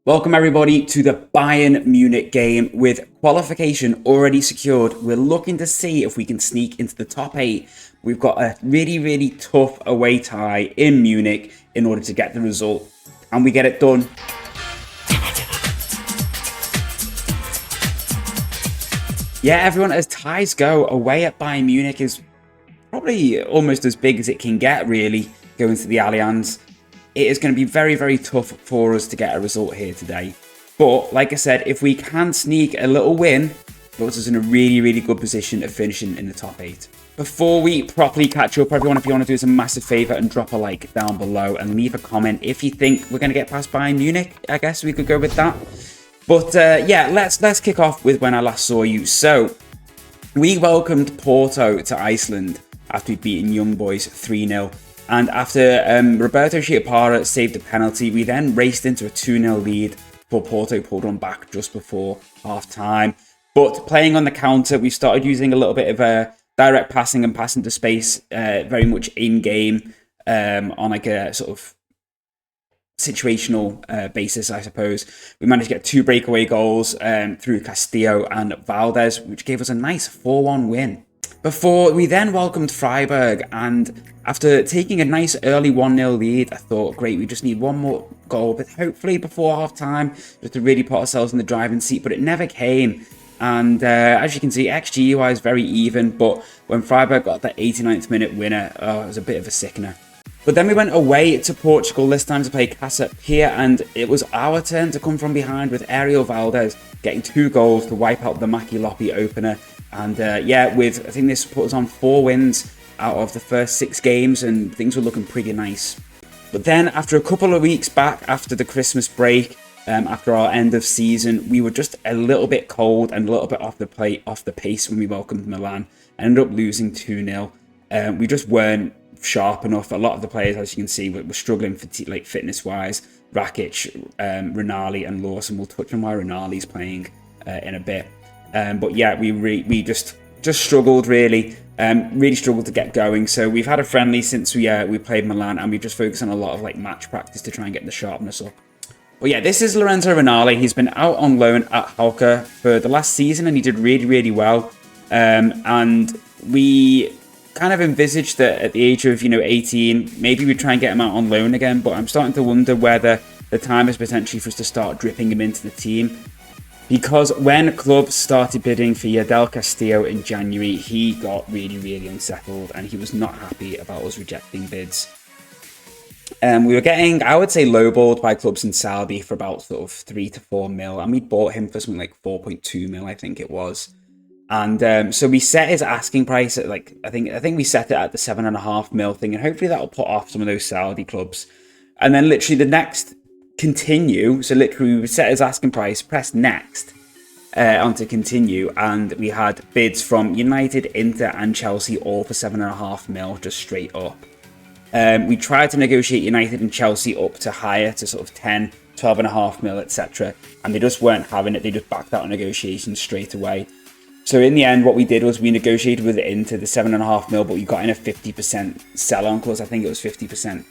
Welcome everybody to the Bayern Munich game. With qualification already secured, we're looking to see if we can sneak into the top 8. We've got a really tough away tie in Munich in order to get the result, and we get it done. Yeah, everyone, as ties go, away at Bayern Munich is probably almost as big as it can get, really, going to the Allianz. It is going to be very tough for us to get a result here today. But, like I said, if we can sneak a little win, it puts us in a really good position of finishing in the top 8. Before we properly catch up, everyone, if you want to do us a massive favour and drop a like down below and leave a comment if you think we're going to get past Bayern Munich. I guess we could go with that. But, yeah, let's kick off with when I last saw you. So, we welcomed Porto to Iceland after we'd beaten Young Boys 3-0. And after Roberto Chiapara saved a penalty, we then raced into a 2-0 lead before Porto pulled one back just before half-time. But playing on the counter, we started using a little bit of direct passing and passing to space, very much in-game, on like a sort of situational basis, I suppose. We managed to get 2 breakaway goals through Castillo and Valdez, which gave us a nice 4-1 win. Before we then welcomed Freiburg, and after taking a nice early 1-0 lead, I thought, great, we just need one more goal, but hopefully before half-time, just to really put ourselves in the driving seat, but it never came. And as you can see, XG-wise, very even, but when Freiburg got that 89th minute winner, it was a bit of a sickener. But then we went away to Portugal, this time to play Casa Pia, and it was our turn to come from behind with Ariel Valdez getting 2 goals to wipe out the Maki Lopi opener. And yeah, I think this put us on 4 wins out of the first 6 games, and things were looking pretty nice. But then after a couple of weeks back, after the Christmas break, after our end of season, we were just a little bit cold and a little bit off the pace when we welcomed Milan. Ended up losing 2-0. We just weren't sharp enough. A lot of the players, as you can see, were struggling fitness-wise. Rakic, Rinaldi and Lawson. We'll touch on why Rinaldi's playing in a bit. But yeah, we just struggled really. Really struggled to get going. So we've had a friendly since we played Milan, and we've just focused on a lot of like match practice to try and get the sharpness up. But yeah, this is Lorenzo Rinaldi. He's been out on loan at Schalke for the last season, and he did really well. And we kind of envisaged that at the age of 18, maybe we'd try and get him out on loan again. But I'm starting to wonder whether the time is potentially for us to start dripping him into the team. Because when clubs started bidding for Yadel Castillo in January, he got really unsettled, and he was not happy about us rejecting bids. We were getting, I would say, lowballed by clubs in Saudi for about sort of 3 to 4 mil, and we bought him for something like 4.2 mil, I think it was. And so we set his asking price at like, I think we set it at the 7.5 mil thing, and hopefully that'll put off some of those Saudi clubs. And then literally the next continue, so literally we set his asking price, press next onto continue, and we had bids from United, Inter and Chelsea all for 7.5 mil, just straight up. We tried to negotiate United and Chelsea up to higher, to sort of 10, 12.5 mil, etc. And they just weren't having it. They just backed out on negotiations straight away. So in the end, what we did was we negotiated with Inter the 7.5 mil, but we got in a 50% sell-on clause. I think it was 50%.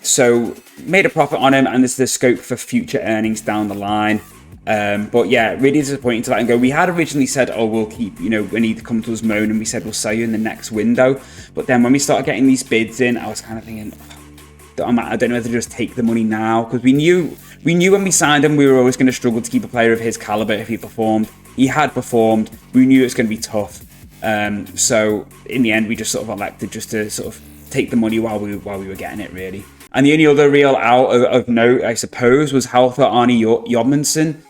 So made a profit on him, and there's the scope for future earnings down the line. But yeah, really disappointing to let him go. We had originally said, oh, we'll keep, when he'd come to us moan, and we said we'll sell you in the next window. But then when we started getting these bids in, I was kind of thinking, I don't know whether to just take the money now, because we knew when we signed him we were always going to struggle to keep a player of his caliber if he performed. He had performed. We knew it was going to be tough. So in the end, we just sort of elected just to sort of take the money while we were getting it, really. And the only other real out of note, I suppose, was Halfa Arne Jobmanson.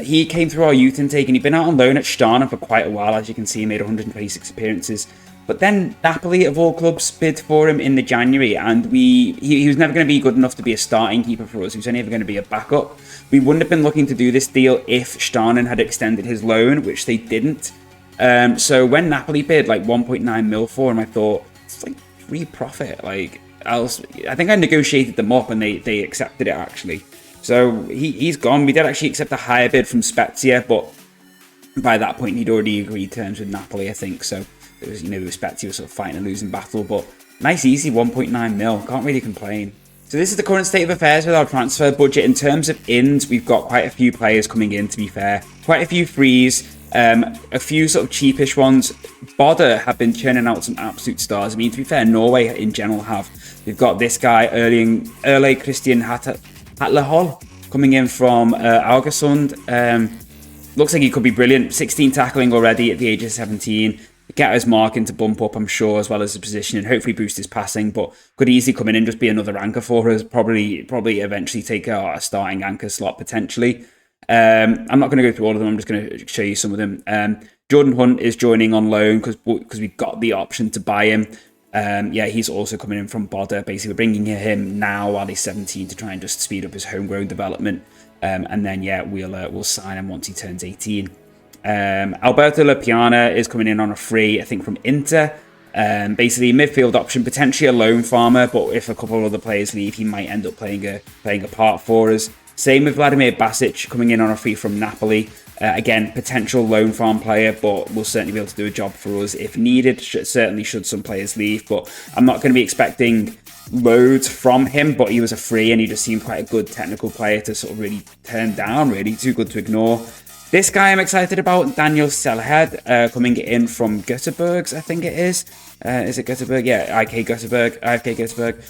He came through our youth intake, and he'd been out on loan at Stjarnan for quite a while. As you can see, he made 126 appearances. But then Napoli, of all clubs, bid for him in the January, and he was never going to be good enough to be a starting keeper for us. He was only ever going to be a backup. We wouldn't have been looking to do this deal if Stjarnan had extended his loan, which they didn't. So when Napoli bid like 1.9 mil for him, I thought, it's like free profit. Like, I think I negotiated them up, and they accepted it, actually. So he's gone. We did actually accept a higher bid from Spezia, but by that point he'd already agreed terms with Napoli, I think. So it was, Spezia was sort of fighting a losing battle, but nice easy 1.9 mil. Can't really complain. So this is the current state of affairs with our transfer budget. In terms of ins, we've got quite a few players coming in, to be fair. Quite a few frees, a few sort of cheapish ones. Bodø have been churning out some absolute stars. I mean, to be fair, Norway in general have. We've got this guy, Erle Christian Hatlehold, coming in from Augesund. Looks like he could be brilliant. 16 tackling already at the age of 17. Get his marking to bump up, I'm sure, as well as his position, and hopefully boost his passing, but could easily come in and just be another anchor for us. Probably eventually take a starting anchor slot, potentially. I'm not going to go through all of them. I'm just going to show you some of them. Jordan Hunt is joining on loan because we got the option to buy him. Yeah, he's also coming in from Bodø. Basically, we're bringing him now while he's 17 to try and just speed up his homegrown development. And then, yeah, we'll sign him once he turns 18. Alberto Lapiana is coming in on a free, I think, from Inter. Basically, midfield option, potentially a loan farmer, but if a couple of other players leave, he might end up playing a part for us. Same with Vladimir Basic coming in on a free from Napoli. Again, potential loan farm player, but will certainly be able to do a job for us if needed. Certainly should some players leave, but I'm not going to be expecting loads from him, but he was a free and he just seemed quite a good technical player to sort of really turn down, really. Too good to ignore. This guy I'm excited about, Daniel Selhed, coming in from Göteborg, I think it is. Is it Göteborg? Yeah, IK Göteborg.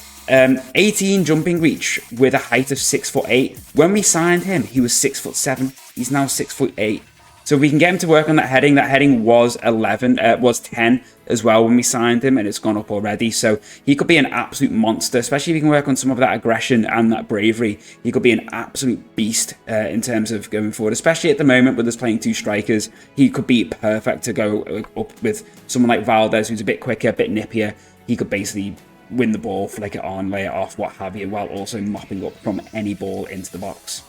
18 jumping reach with a height of 6'8". When we signed him, he was 6'7". He's now 6'8". So we can get him to work on that heading. That heading was 10 as well when we signed him, and it's gone up already. So he could be an absolute monster, especially if he can work on some of that aggression and that bravery. He could be an absolute beast in terms of going forward, especially at the moment with us playing two strikers. He could be perfect to go up with someone like Valdez, who's a bit quicker, a bit nippier. He could basically win the ball, flick it on, lay it off, what have you, while also mopping up from any ball into the box.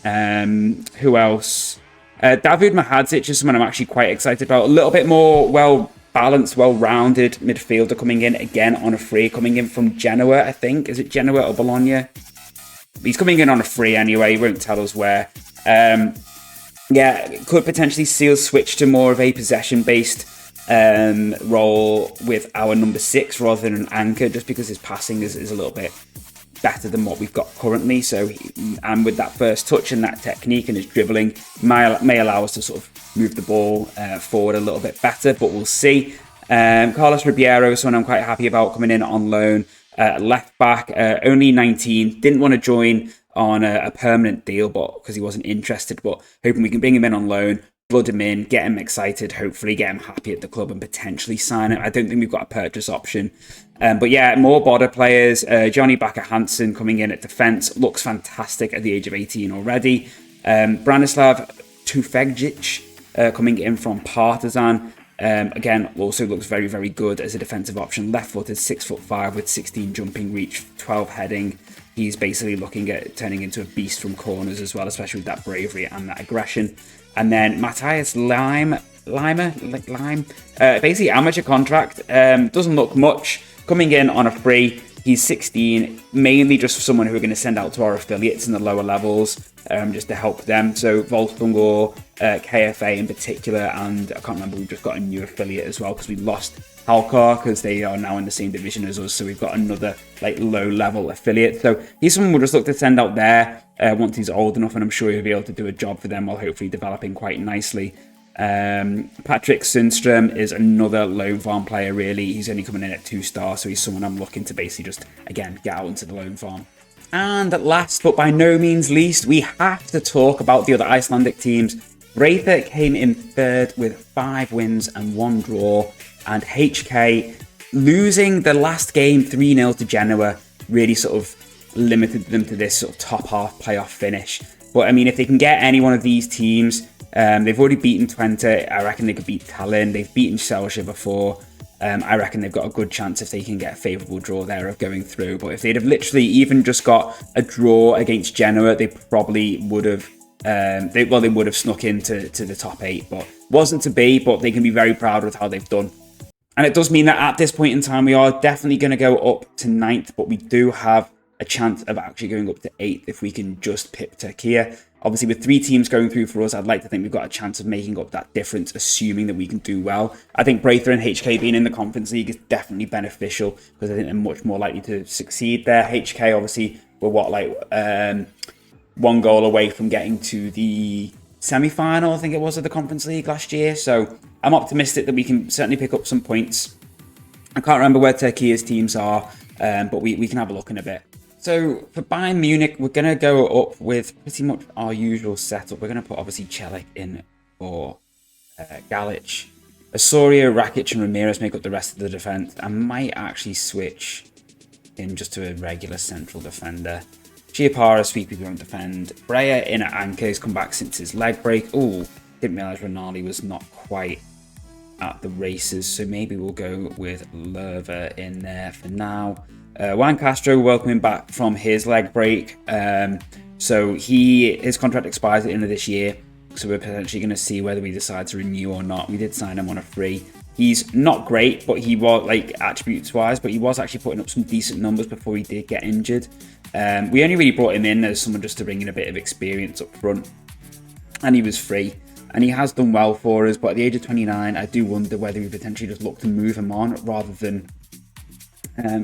Who else? David Mahadzic is someone I'm actually quite excited about. A little bit more well-balanced, well-rounded midfielder coming in, again, on a free. Coming in from Genoa, I think. Is it Genoa or Bologna? He's coming in on a free anyway. He won't tell us where. Yeah, could potentially see us switch to more of a possession-based role with our number 6 rather than an anchor, just because his passing is a little bit better than what we've got currently. So, and with that first touch and that technique and his dribbling, may allow us to sort of move the ball forward a little bit better, but we'll see. Carlos Ribeiro is someone I'm quite happy about coming in on loan. Left back, only 19, didn't want to join on a permanent deal, but because he wasn't interested, but hoping we can bring him in on loan, blood him in, get him excited, hopefully get him happy at the club and potentially sign him. I don't think we've got a purchase option. But yeah, more Bodø players. Johnny Bakker Hansen coming in at defence. Looks fantastic at the age of 18 already. Branislav Tufegdzic coming in from Partizan. Again, also looks very, very good as a defensive option. Left-footed, 6'5" with 16 jumping reach, 12 heading. He's basically looking at turning into a beast from corners as well, especially with that bravery and that aggression. And then Matthias Lime, basically amateur contract, doesn't look much. Coming in on a free, he's 16, mainly just for someone who are going to send out to our affiliates in the lower levels, just to help them. So Wolfsburg, KFA in particular, and I can't remember, we've just got a new affiliate as well because we lost Halkar because they are now in the same division as us. So we've got another like low level affiliate. So he's someone we'll just look to send out there once he's old enough, and I'm sure he'll be able to do a job for them while hopefully developing quite nicely. Patrick Sundström is another loan farm player, really. He's only coming in at 2-star, so he's someone I'm looking to basically just, again, get out into the loan farm. And last, but by no means least, we have to talk about the other Icelandic teams. Reyðar came in third with 5 wins and 1 draw, and HK losing the last game 3-0 to Genoa really sort of limited them to this sort of top half playoff finish. But I mean, if they can get any one of these teams, they've already beaten Twente. I reckon they could beat Tallinn. They've beaten Celsius before. I reckon they've got a good chance if they can get a favourable draw there of going through. But if they'd have literally even just got a draw against Genoa, they probably would have. They would have snuck into the top 8, but wasn't to be. But they can be very proud with how they've done. And it does mean that at this point in time, we are definitely going to go up to 9th, but we do have a chance of actually going up to 8th if we can just pip Turkey. Obviously, with 3 teams going through for us, I'd like to think we've got a chance of making up that difference, assuming that we can do well. I think Breither and HK being in the Conference League is definitely beneficial because I think they're much more likely to succeed there. HK, obviously, were 1 goal away from getting to the semi-final, I think it was, of the Conference League last year. So I'm optimistic that we can certainly pick up some points. I can't remember where Turkey's teams are, but we can have a look in a bit. So for Bayern Munich, we're going to go up with pretty much our usual setup. We're going to put, obviously, Celik in for Galic. Osorio, Rakic and Ramirez make up the rest of the defence. I might actually switch him just to a regular central defender. Chiapara, sweep if you won't defend. Breyer in at anchor. He's come back since his leg break. Oh, didn't realise Ronaldo was not quite at the races, so maybe we'll go with Lerver in there for now. Juan Castro welcoming back from his leg break. So his contract expires at the end of this year, so we're potentially going to see whether we decide to renew or not. We did sign him on a free. He's not great, but he was, like, attributes-wise, but he was actually putting up some decent numbers before he did get injured. We only really brought him in as someone just to bring in a bit of experience up front, and he was free. And he has done well for us, but at the age of 29, I do wonder whether we potentially just look to move him on rather than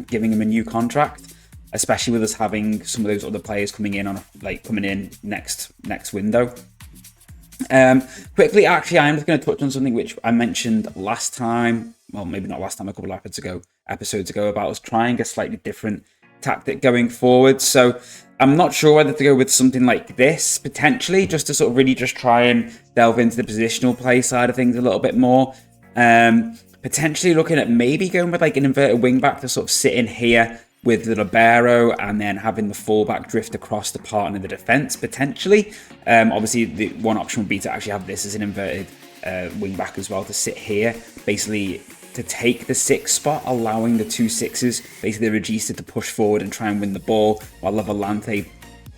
giving him a new contract, especially with us having some of those other players coming in next window. Quickly, actually, I am just going to touch on something which I mentioned last time. Well, maybe not last time, a couple of episodes ago, about us trying a slightly different tactic going forward. So I'm not sure whether to go with something like this, potentially, just to sort of really just try and delve into the positional play side of things a little bit more. Potentially looking at maybe going with like an inverted wing back to sort of sit in here with the libero and then having the fullback drift across the partner of the defence, potentially. Obviously, the one option would be to actually have this as an inverted wing back as well, to sit here, basically to take the 6 spot, allowing the 2 6s, basically the Regista, to push forward and try and win the ball, while Volante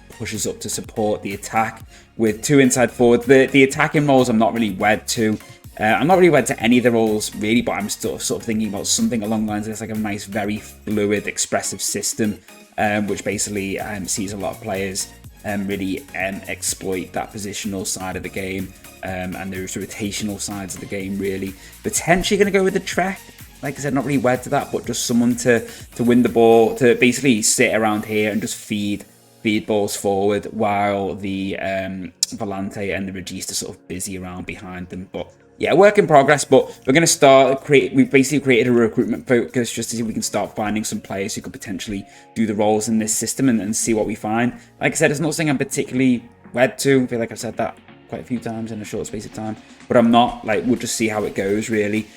pushes up to support the attack with 2 inside forwards. The attacking roles I'm not really wed to. I'm not really wed to any of the roles, really, but I'm still sort of thinking about something along the lines of this, like a nice, very fluid, expressive system, which basically sees a lot of players really exploit that positional side of the game and those rotational sides of the game, really. Potentially going to go with the Trek. Like I said, not really wed to that, but just someone to win the ball, to basically sit around here and just feed balls forward while the Volante and the Regista sort of busy around behind them. But yeah, work in progress, but we're going to we've basically created a recruitment focus just to see if we can start finding some players who could potentially do the roles in this system and see what we find. Like I said, it's not something I'm particularly wed to. I feel like I've said that quite a few times in a short space of time, but I'm not. Like, we'll just see how it goes, really,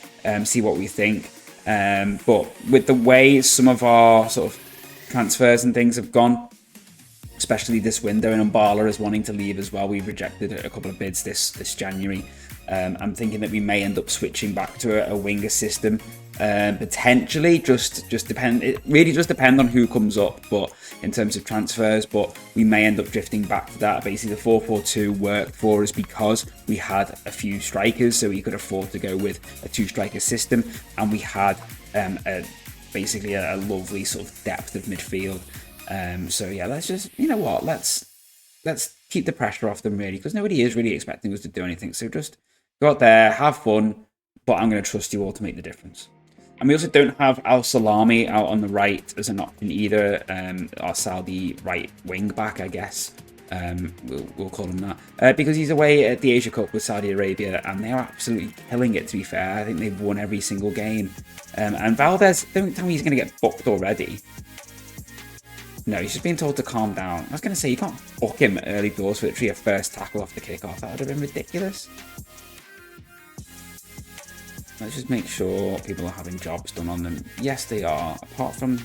see what we think. But with the way some of our sort of transfers and things have gone, especially this window, and Umbala is wanting to leave as well. We've rejected a couple of bids this January. I'm thinking that we may end up switching back to a winger system, potentially. Just depend. It really just depends on who comes up, but in terms of transfers. But we may end up drifting back to that. Basically, the 4-4-2 worked for us because we had a few strikers, so we could afford to go with a 2-striker system, and we had basically a lovely sort of depth of midfield. So yeah, let's just, you know what, let's keep the pressure off them, really, because nobody is really expecting us to do anything. So just go out there, have fun, but I'm going to trust you all to make the difference. And we also don't have Al Salami out on the right as an option either. Our Saudi right wing back, I guess. We'll call him that. Because he's away at the Asia Cup with Saudi Arabia, and they're absolutely killing it, to be fair. I think they've won every single game. And Valdez, don't tell me he's going to get booked already. No, he's just being told to calm down. I was going to say, you can't book him early doors for literally a first tackle off the kickoff. That would have been ridiculous. Let's just make sure people are having jobs done on them. Yes, they are. Apart from...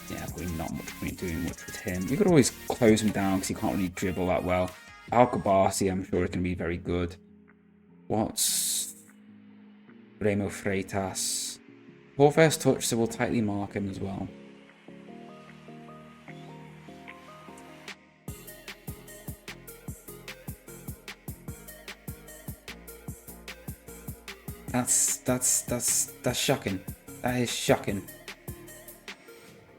yeah, probably not much point doing much with him. You could always close him down because he can't really dribble that well. Al-Kabasi, I'm sure, is going to be very good. What's... Remo Freitas? Poor first touch, so we'll tightly mark him as well. That's shocking. That is shocking.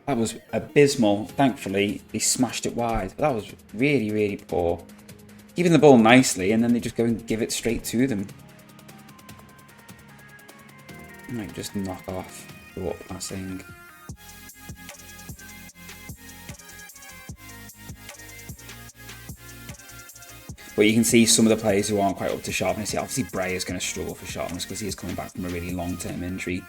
That was abysmal. Thankfully, they smashed it wide. But that was really, really poor. Keeping the ball nicely, and then they just go and give it straight to them. Might just knock off short passing. But you can see some of the players who aren't quite up to sharpness. Yeah, obviously, Bray is going to struggle for sharpness because he is coming back from a really long-term injury.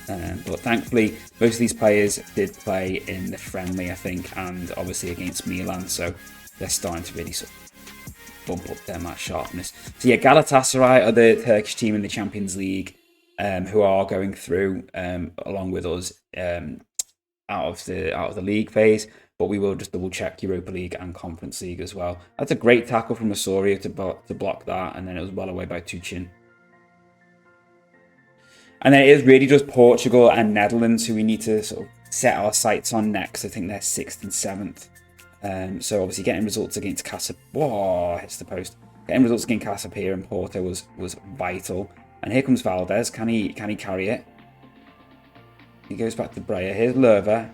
But thankfully, most of these players did play in the friendly, I think, and obviously against Milan. So they're starting to really sort of bump up their match sharpness. So yeah, Galatasaray are the Turkish team in the Champions League who are going through along with us out of the league phase. But we will just double check Europa League and Conference League as well. That's a great tackle from Osorio to block that, and then it was well away by Tuchin. And then it is really just Portugal and Netherlands who we need to sort of set our sights on next. I think they're 6th and 7th. So obviously getting results against Whoa, hits the post. Getting results against Casapia and Porto was vital. And here comes Valdez. Can he carry it? He goes back to Breyer. Here's Lerva.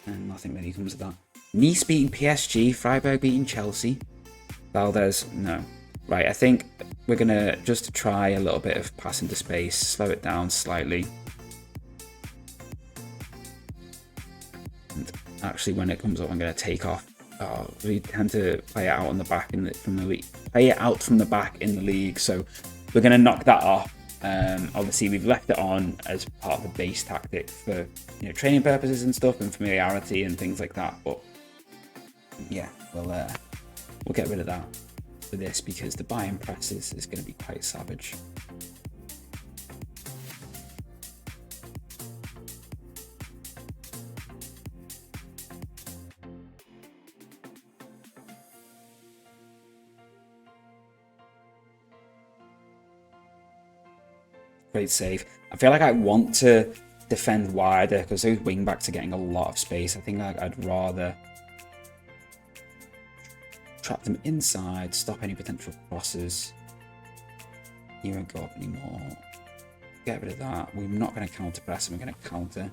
And nothing really comes of that. Nice beating PSG. Freiburg beating Chelsea. Valdez, no. Right, I think we're going to just try a little bit of pass into space. Slow it down slightly. And actually, when it comes up, I'm going to take off. Oh, we tend to play it out on the back from the league. Play it out from the back in the league. So we're going to knock that off. Obviously, we've left it on as part of the base tactic for training purposes and stuff, and familiarity and things like that. But yeah, we'll get rid of that for this because the buy-in press is going to be quite savage. Great save. I feel like I want to defend wider because those wing backs are getting a lot of space. I think I'd rather trap them inside, stop any potential crosses. You won't go up anymore. Get rid of that. We're not going to counter press, we're going to counter.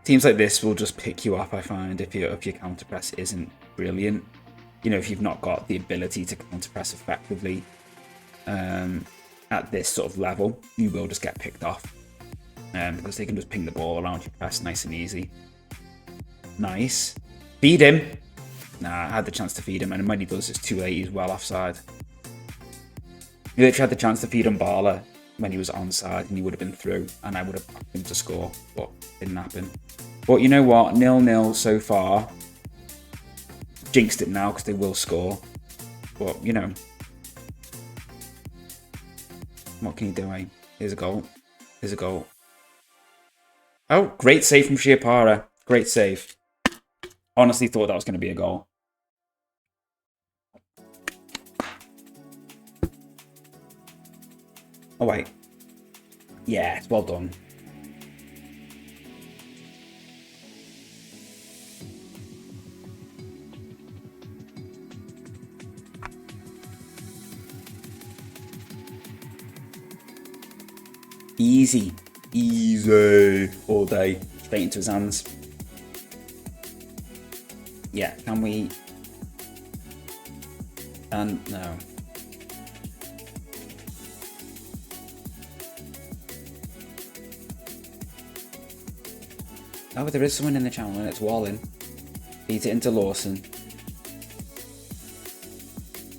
Teams like this will just pick you up, I find, if your counter press isn't brilliant. If you've not got the ability to counter press effectively. At this sort of level, you will just get picked off because they can just ping the ball around your press nice and easy. Nice. Feed him. Nah, I had the chance to feed him, and when he does, it's too late. He's well offside. He literally had the chance to feed Mbala when he was onside, and he would have been through, and I would have backed him to score, but didn't happen. But you know what? 0-0 so far. Jinxed it now because they will score. But, what can you do, eh? Here's a goal. Here's a goal. Oh, great save from Schiapara. Great save. Honestly thought that was going to be a goal. Oh, wait. Yeah, it's well done. Easy. Easy. All day. Straight into his hands. Yeah, can we... And no. Oh, but there is someone in the channel and it's Wallen. Feeds it into Lawson.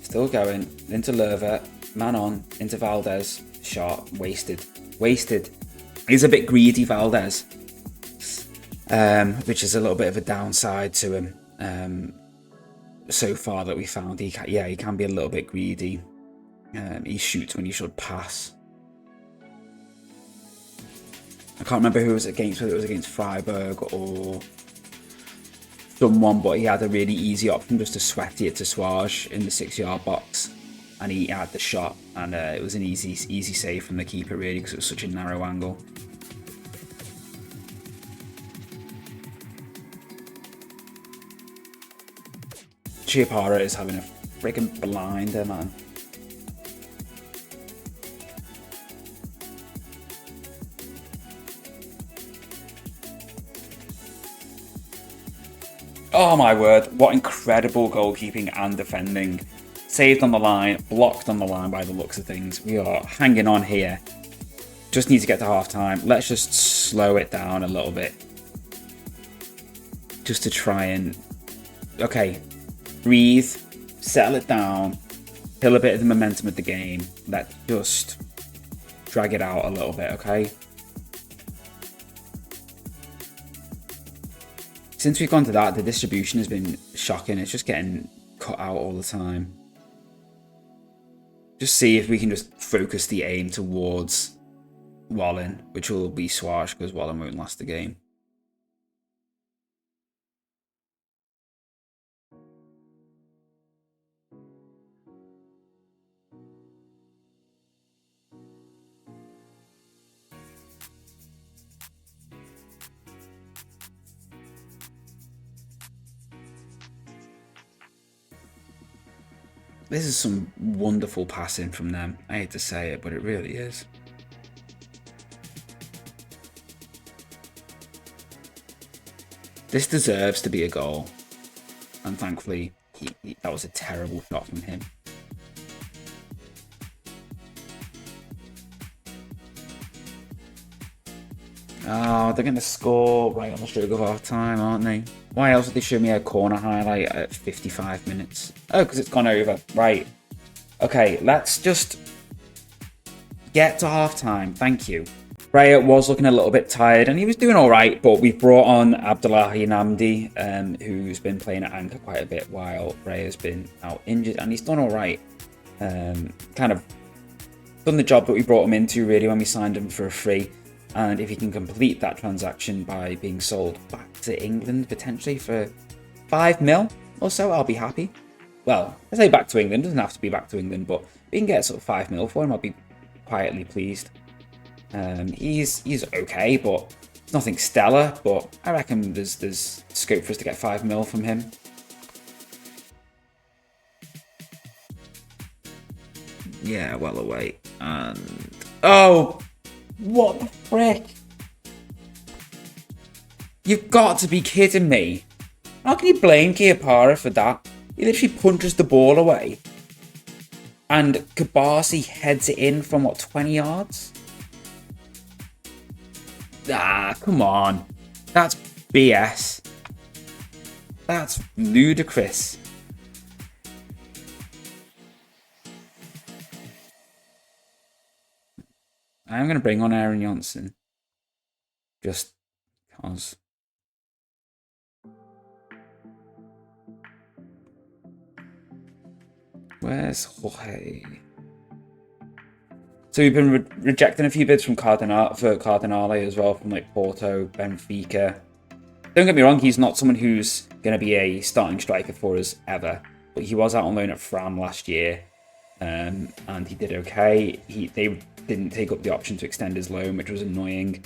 Still going. Into Lerva. Man on. Into Valdez. Shot. Wasted. Wasted. He's a bit greedy, Valdez. Which is a little bit of a downside to him. So far that we found. He can be a little bit greedy. He shoots when he should pass. I can't remember who it was against, whether it was against Freiburg or someone, but he had a really easy option just to sweat it to Suarez in the 6-yard box. And he had the shot, and it was an easy save from the keeper, really, because it was such a narrow angle. Schiapara is having a freaking blinder, man. Oh my word, what incredible goalkeeping and defending. Saved on the line, blocked on the line by the looks of things. We are hanging on here. Just need to get to half time. Let's just slow it down a little bit. Just to try and... Okay, breathe, settle it down, kill a bit of the momentum of the game. Let's just drag it out a little bit, okay? Since we've gone to that, the distribution has been shocking. It's just getting cut out all the time. Just see if we can just focus the aim towards Wallen, which will be Swash because Wallen won't last the game. This is some wonderful passing from them. I hate to say it, but it really is. This deserves to be a goal. And thankfully, that was a terrible shot from him. Oh, they're going to score right on the stroke of half time, aren't they? Why else would they show me a corner highlight at 55 minutes? Oh, because it's gone over. Right. Okay, let's just get to half time. Thank you. Raya was looking a little bit tired and he was doing all right, but we brought on Abdullahi Namdi, who's been playing at anchor quite a bit while Raya's been out injured, and he's done all right. Kind of done the job that we brought him into, really, when we signed him for a free. And if he can complete that transaction by being sold back to England, potentially for 5 mil or so, I'll be happy. Well, I say back to England, doesn't have to be back to England, but if we can get sort of 5 mil for him, I'll be quietly pleased. He's okay, but it's nothing stellar, but I reckon there's scope for us to get 5 mil from him. Yeah, well away. And... oh! What the frick? You've got to be kidding me. How can you blame Kiapara for that? He literally punches the ball away. And Kabasi heads it in from, what, 20 yards? Ah, come on. That's BS. That's ludicrous. I'm going to bring on Aaron Johnson. Just because. Where's Jorge? So we've been rejecting a few bids from Cardinale as well, from like Porto, Benfica. Don't get me wrong, he's not someone who's going to be a starting striker for us ever. But he was out on loan at Fram last year. And he did okay. They didn't take up the option to extend his loan, which was annoying.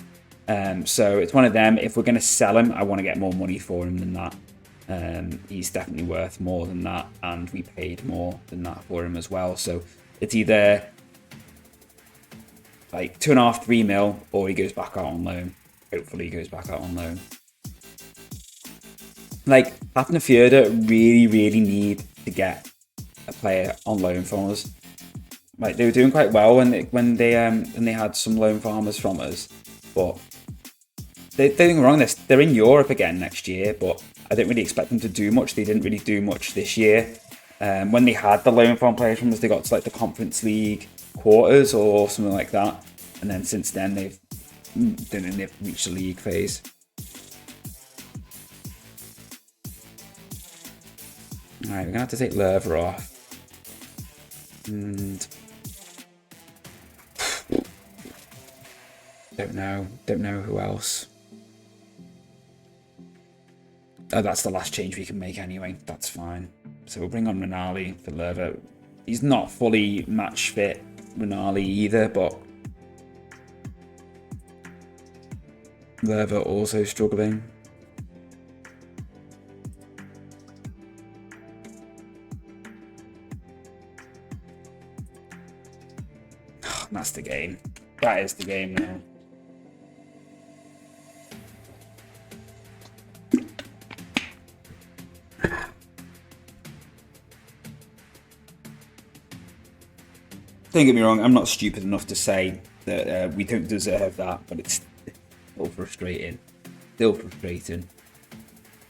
So it's one of them. If we're going to sell him, I want to get more money for him than that. He's definitely worth more than that, and we paid more than that for him as well. So it's either like 2.5, 3 mil, or he goes back out on loan. Hopefully he goes back out on loan. Like, Hafnarfjordur really need to get a player on loan from us. Like, they were doing quite well when they had some loan farmers from us, but they're doing wrong. They're in Europe again next year, but I didn't really expect them to do much. They didn't really do much this year. When they had the loan farm players from us, they got to like the Conference League quarters or something like that, and then since then they've reached the league phase. All right, we're gonna have to take Lerver off. And don't know who else. Oh, that's the last change we can make anyway. That's fine. So we'll bring on Rinaldi for Lerver. He's not fully match fit, Rinaldi either, but Lerver also struggling. That's the game. That is the game now. Don't get me wrong, I'm not stupid enough to say that we don't deserve that, but it's still frustrating. Still frustrating.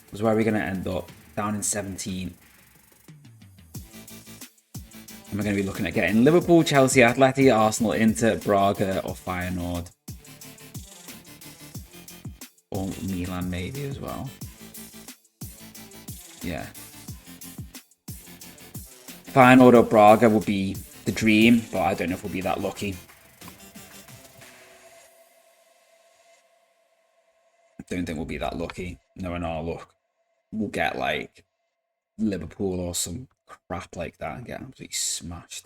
Because where are we going to end up? Down in 17. And we're going to be looking at getting Liverpool, Chelsea, Atleti, Arsenal, Inter, Braga, or Feyenoord. Or Milan maybe as well. Yeah. Feyenoord or Braga would be the dream, but I don't know if we'll be that lucky. I don't think we'll be that lucky. Knowing our luck. We'll get like Liverpool or some crap like that and get absolutely smashed.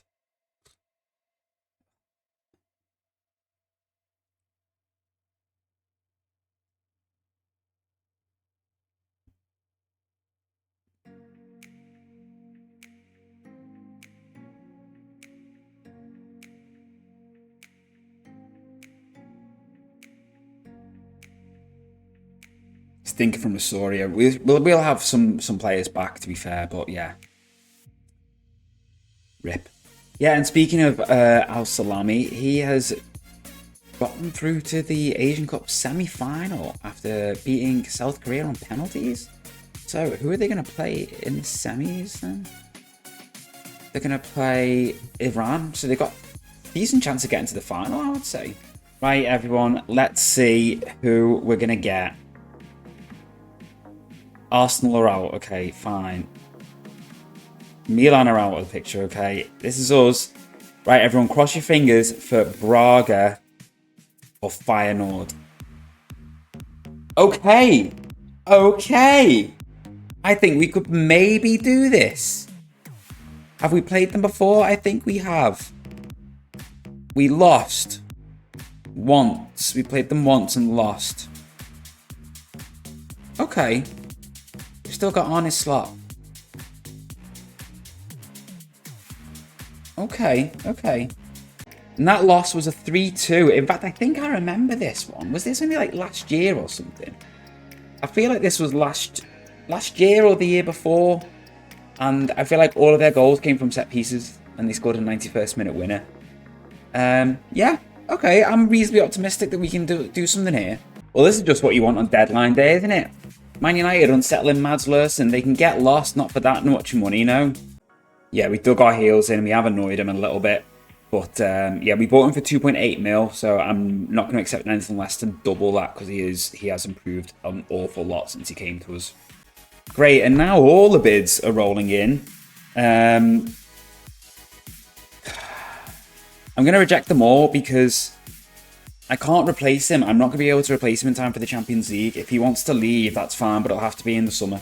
Stinker from Asoria. We'll have some players back, to be fair, but yeah. Rip. Yeah, and speaking of Al Salami, he has gotten through to the Asian Cup semi-final after beating South Korea on penalties. So, who are they going to play in the semis then? They're going to play Iran, so they've got a decent chance of getting to the final, I would say. Right, everyone, let's see who we're going to get. Arsenal are out, okay, fine. Milan are out of the picture, okay. This is us. Right, everyone, cross your fingers for Braga or Feyenoord. Okay. Okay. I think we could maybe do this. Have we played them before? I think we have. We lost once. We played them once and lost. Okay. We've still got honest slot. Okay, okay. And that loss was a 3-2. In fact, I think I remember this one. Was this only like last year or something? I feel like this was last year or the year before. And I feel like all of their goals came from set pieces. And they scored a 91st minute winner. Yeah, okay. I'm reasonably optimistic that we can do something here. Well, this is just what you want on deadline day, isn't it? Man United unsettling Mads Larsen. They can get lost, not for that much money, no. Yeah, we dug our heels in. We have annoyed him a little bit. But, yeah, we bought him for 2.8 mil. So I'm not going to accept anything less than double that because he has improved an awful lot since he came to us. Great, and now all the bids are rolling in. I'm going to reject them all because I can't replace him. I'm not going to be able to replace him in time for the Champions League. If he wants to leave, that's fine, but it'll have to be in the summer.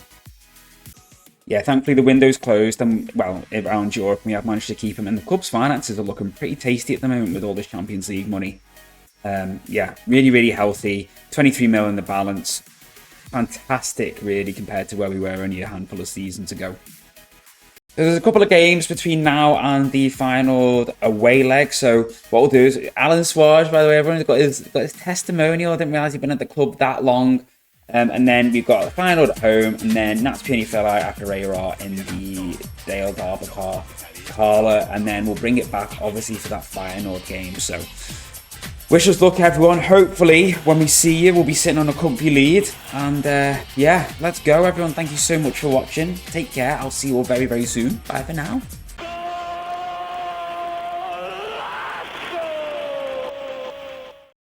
Yeah, thankfully the window's closed, and well, around Europe we have managed to keep him, and the club's finances are looking pretty tasty at the moment with all this Champions League money. Yeah, really, really healthy. 23 mil in the balance. Fantastic, really, compared to where we were only a handful of seasons ago. There's a couple of games between now and the final away leg. So what we'll do is, Alan Suarez, by the way, everyone's got his testimonial. I didn't realise he'd been at the club that long. And then we've got the final at home, and then Nats Pianifella, AKUREYRI in the Dale Garber car, Carla, and then we'll bring it back, obviously, for that Feyenoord game. So, wish us luck, everyone. Hopefully, when we see you, we'll be sitting on a comfy lead. And, yeah, let's go, everyone. Thank you so much for watching. Take care. I'll see you all very, very soon. Bye for now.